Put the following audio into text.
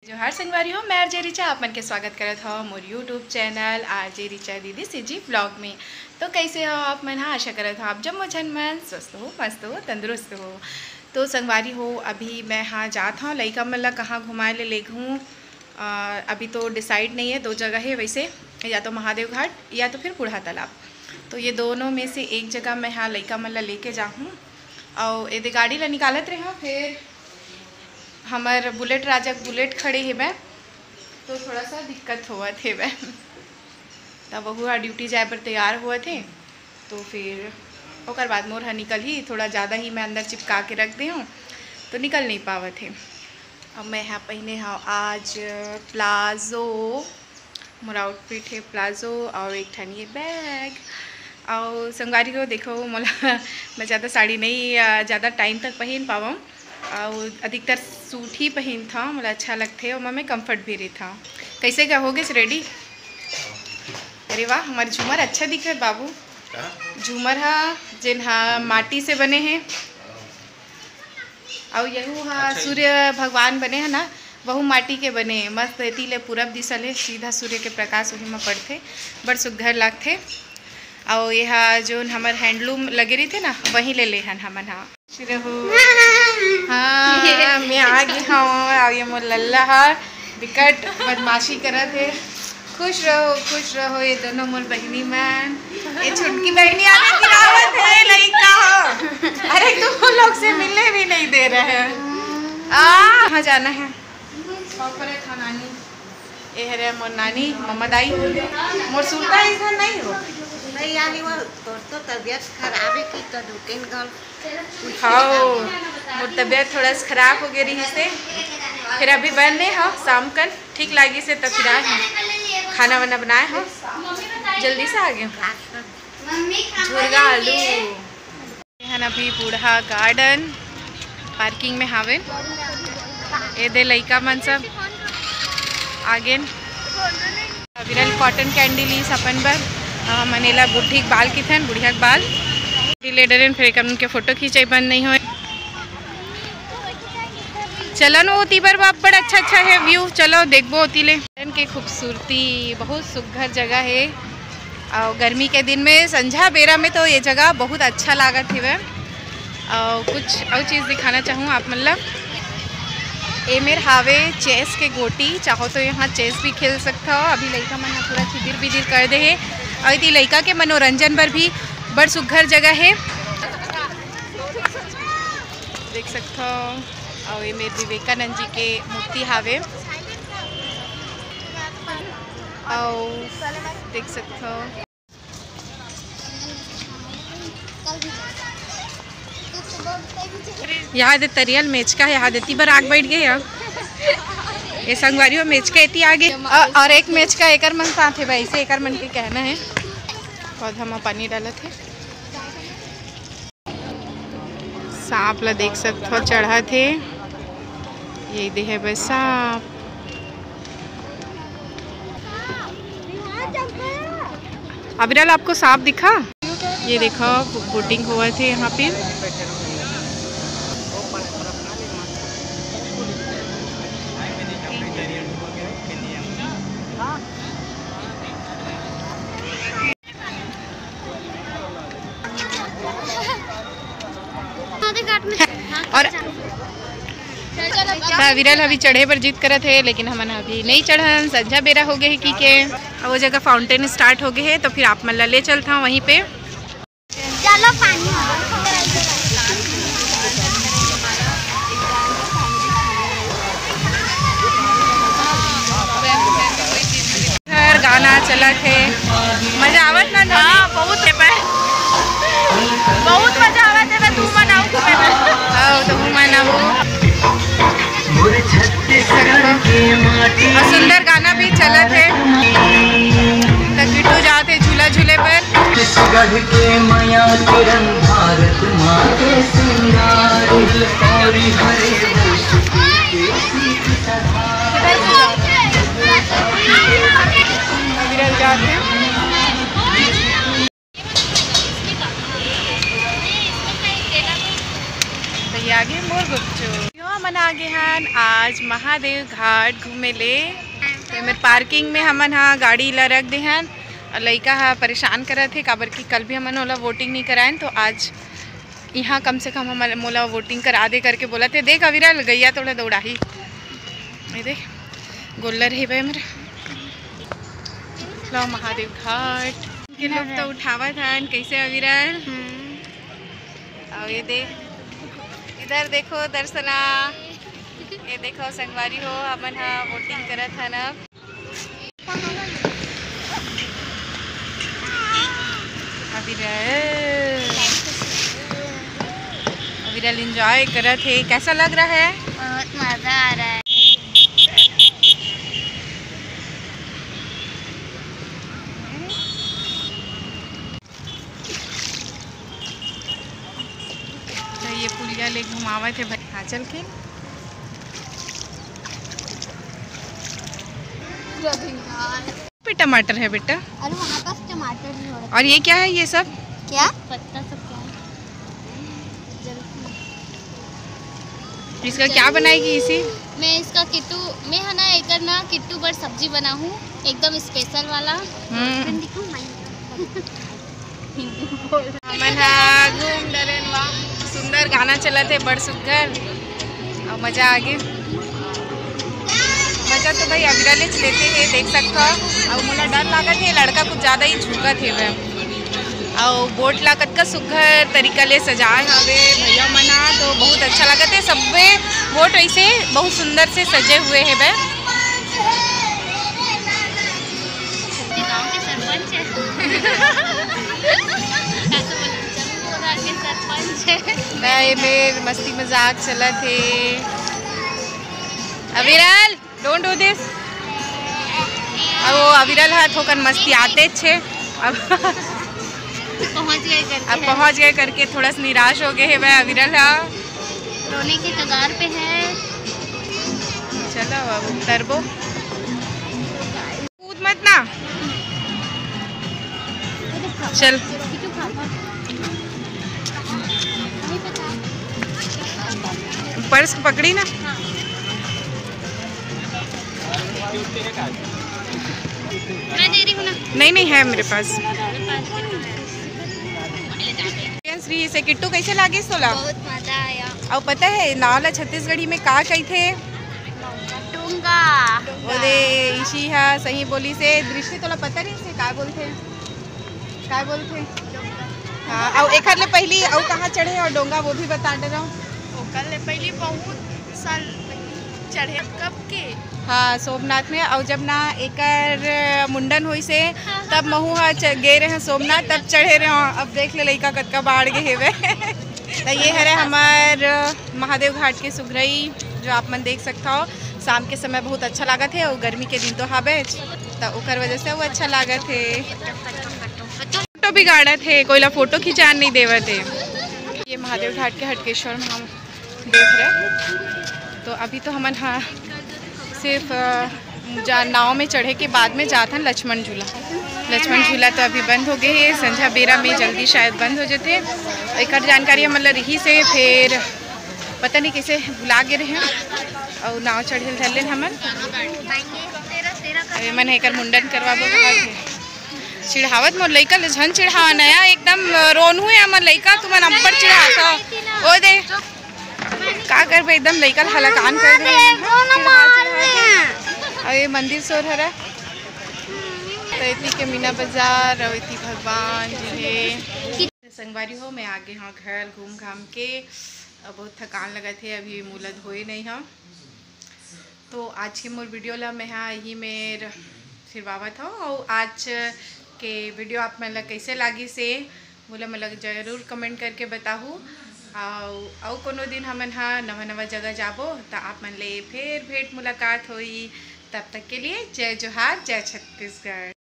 जोहार संगवारी हो, मैं आरजे रिचा आप मन के स्वागत करत हो मोर यूट्यूब चैनल आरजे रिचा दीदी सीजी ब्लॉग में। तो कैसे हो आप मन? हाँ, आशा करत हो आप जम्मो झन मन स्वस्थ हो, मस्त हो, तंदुरुस्त हो। तो संगवारी हो, अभी मैं हाँ जात हूँ लइका मन ला कहाँ घुमाए ले घूँ। अभी तो डिसाइड नहीं है, दो जगह है वैसे, या तो महादेव घाट या तो फिर बूढ़ा तालाब। तो ये दोनों में से एक जगह मैं हाँ लइका मन ला लेके जाऊँ। और ये गाड़ी ला निकालत रहे, फिर हमार बुलेट राजा बुलेट खड़े है मैं, तो थोड़ा सा दिक्कत हुआ थे मैं। तब वह ड्यूटी जाए पर तैयार हुए थे, तो फिर ओकर बाद मोर निकल ही थोड़ा ज़्यादा ही मैं अंदर चिपका के रख दी हूँ, तो निकल नहीं पावे थे। अब मैं यहाँ पहने हाँ आज प्लाज़ो, मोरा आउटफिट है प्लाज़ो और एक ठनी बैग। और संगवारी को देखो मोला मैं ज़्यादा साड़ी नहीं ज़्यादा टाइम तक पहन पावा, और अधिकतर सूट ही पहन था, मुझे अच्छा लगते और मैं कंफर्ट भी रही था। कैसे क्या हो गए रेडी? अरे वाह, हमारे झूमर अच्छा दिख रहा है बाबू। झूमर हाँ जिन हाँ माटी से बने हैं, और यहू हाँ सूर्य भगवान बने हैं ना, वह माटी के बने हैं। मस्त तीले पूरब दिशा ले सीधा सूर्य के प्रकाश वही में पड़ते, बड़ सुघर लगते। और यह जो हमारे हैंडलूम लगे रही थे ना, वहीं ले हन हमन। हाँ हाँ मैं आ गई हाँ, और ये मोर लल्ला है विकट बदमाशी करत है। खुश रहो ये दोनों मोर बहनी मैन। ये छुटकी बहनी आने की रावत है लइका हो। अरे तुम लोग से मिलने भी नहीं दे रहे हैं। कहाँ जाना है? नानी ये है मोर नानी मम्मा दाई मोर सुनता इधर नहीं हो नहीं यानी वो तो तबीयत खराब है कि तो दुकान गल खाओ। मोर तबीयत थोड़ा सा खराब हो गई से, फिर अभी बनने हो शाम कल ठीक लगी से, तो फिर आए खाना वाना बनाए हो, जल्दी से आ गए झुरगा आलू। यहाँ अभी बूढ़ा गार्डन पार्किंग में हावे, ये दे लइका मन सब आगे। विरल कॉटन कैंडी लीस अपन बर मनेला बुढ़ी बाल की थन, बुढ़िया बाल लेडर फिर एक उनके फोटो खींचे बंद नहीं हो। चलो न होती पर बाप बड़ा अच्छा है व्यू, चलो देखबो होती ले के खूबसूरती। बहुत सुघर जगह है, और गर्मी के दिन में संझा बेरा में तो ये जगह बहुत अच्छा लागत है। और कुछ और चीज़ दिखाना चाहूँ आप मतलब, ये मेरे हावे चेस के गोटी, चाहो तो यहाँ चेस भी खेल सकता हो। अभी लड़का मन पूरा चिदिर बिदिर कर दे है, और यदि लड़का के मनोरंजन पर भी बड़ सुघर जगह है, देख सकते हो। और ये मेरे विवेकानंद जी के मूर्ति हावे, और देख सकते हो। यहाँ दे तरियल मेच का, यहाँ देती बार आग बैठ गए। ये संगवारी हो मेच का इतनी आगे, और एक मेच का एकर मन साथ है भाई से, एकर मन के कहना है। पौधा में पानी डाला थे, सांप ला देख सकते हो चढ़ा थे, यही दे है बस सांप। अबिरल आपको सांप दिखा? ये देखो बोटिंग हुआ थे यहाँ पे। और विरल अभी चढ़े पर जीत करत है, लेकिन हमन अभी नहीं चढ़न, संझा बेरा हो गए है की के। वो जगह फाउंटेन स्टार्ट हो गए है, तो फिर आप मन ला ले चलता वहीं पे। चलो पानी गाना चला थे, मजा आवत ना? हाँ बहुत है, बहुत मजा आवत है। तू मनाऊ तो मनाऊ, और सुंदर गाना भी चला थे। तो किटू जाते झूला झूले पर। जाते आगे मोर गुच्चू हमन आगे हन आज महादेव घाट घूमे ले। तो मेरे पार्किंग में हमन हाँ गाड़ी ला रख दे हन और लड़का हा परेशान करत थे काबर कि कल भी हमन ओला वोटिंग नहीं कराएन, तो आज यहाँ कम से कम हम मोला वोटिंग करा दे करके बोला थे। देख अविरल गैया थोड़ा दौड़ाही, देख गोल्लर है भाई मेरा। लो महादेव घाट के लोग तो उठावत हन कैसे अविरल। और ये देख इधर देखो दर्शना, ये देखो संगवारी हो हमन हाँ वोटिंग करत हन। अब अविरल एंजॉय करत है। कैसा लग रहा है? बहुत मजा आ रहा है। तो ये पुलिया ले घुमावत है भाई। हाँ चल के पे टमाटर है बेटा। अरे वहाँ पास टमाटर भी हो रहा है। और ये क्या है ये सब? क्या पत्ता सब क्या है? इसका क्या बनाएगी इसी? मैं इसका किट्टू में है ना एक ना किट्टू बड़ सब्जी बना हूँ एकदम स्पेशल वाला। हमन हाँ घूम डरेन वाह सुंदर गाना चला थे बड़ सुंदर और मजा आ गई। मजा तो भाई अविरल लेते हैं देख सकता। और मुला डर लागत है, लड़का कुछ ज़्यादा ही झुकत है वह। और बोट लागत का सुघर तरीका ले सजाए हवे भैया मना, तो बहुत अच्छा लगत है। सबे बोट ऐसे बहुत सुंदर से सजे हुए है वह। गाँव के सरपंच है। नहीं मेर मस्ती मजाक चला थे। अविरल डोंट डू दिस। अब वो अविरल हाथ होकर मस्ती आते छे। अब पहुंच गए करके थोड़ा सा निराश हो गए है वह अविरल हा रोने के कगार पे है। चलो अब उतरबो, कूद मत ना चल। पर्स पकड़ी ना। मैं दे रही हूँ ना। नहीं है मेरे पास। श्री से किट्टू कैसे लागे सोला? बहुत मजा आया। और पता है नावला छत्तीसगढ़ी में का कही थे? डोंगा। बोले इसी हा सही बोली से। दृष्टि तोला पता नहीं से का बोलते? का बोलते? हाँ और एक ले पहली और कहाँ चढ़े और डोंगा वो भी बता दे रहा हूँ। कल ले पहली बहुत साल चढ़े कब के? हाँ सोमनाथ में। और जब ना एकर मुंडन हुई से तब महू हा गए रहे सोमनाथ तब चढ़े रहे। अब देख ले लड़का कतका बाढ़ गए हेवे। तो ये है हमार महादेव घाट के सुघरई जो आप मन देख सकता हो। शाम के समय बहुत अच्छा लागत है और गर्मी के दिन तो हवे तो ओकर वजह से वो अच्छा लागत है। फोटो भी गाड़त है, कोईला फोटो खिंचान नहीं देवत है। ये महादेव घाट के हटकेश्वर में हम देख रहे। तो अभी तो हमन हाँ सिर्फ नाव में चढ़े के बाद में जात हन लक्ष्मण झूला। लक्ष्मण झूला तो अभी बंद हो गए है, संध्या बेरा में जल्दी शायद बंद हो जाते। एक जानकारी मतलब रही से फिर पता नहीं कैसे बुला गए रहे और नाव चढ़े धर लेन हमन। अभी मन एकर मुंडन करवाबो चिढ़ावत मोर लइका ले झन चिढ़ावा नया एकदम रोन हुए हमर लइका तुमन अब्बड़ चिढ़ाता। ओ दे का करबे एकदम लइका हलकान कर दे। और ये मंदिर सोर हरा तो इतनी के मीना बाजार और इतनी भगवान जी है संगवारी हो। मैं आगे हाँ घर घूम घाम के बहुत थकान लगा थे, अभी मूला धोए नहीं हम। तो आज के मोर वीडियो ला मैं हाँ यही मेर फिर बाबा था। और आज के वीडियो आप मन ला कैसे लागी से बोला मतलब जरूर कमेंट करके बताहूँ। और कोनो दिन हमन हाँ नवा नवा जगह जाबो तो आप मन ले फिर भेंट मुलाकात होई। तब तक के लिए जय जोहार, जय छत्तीसगढ़।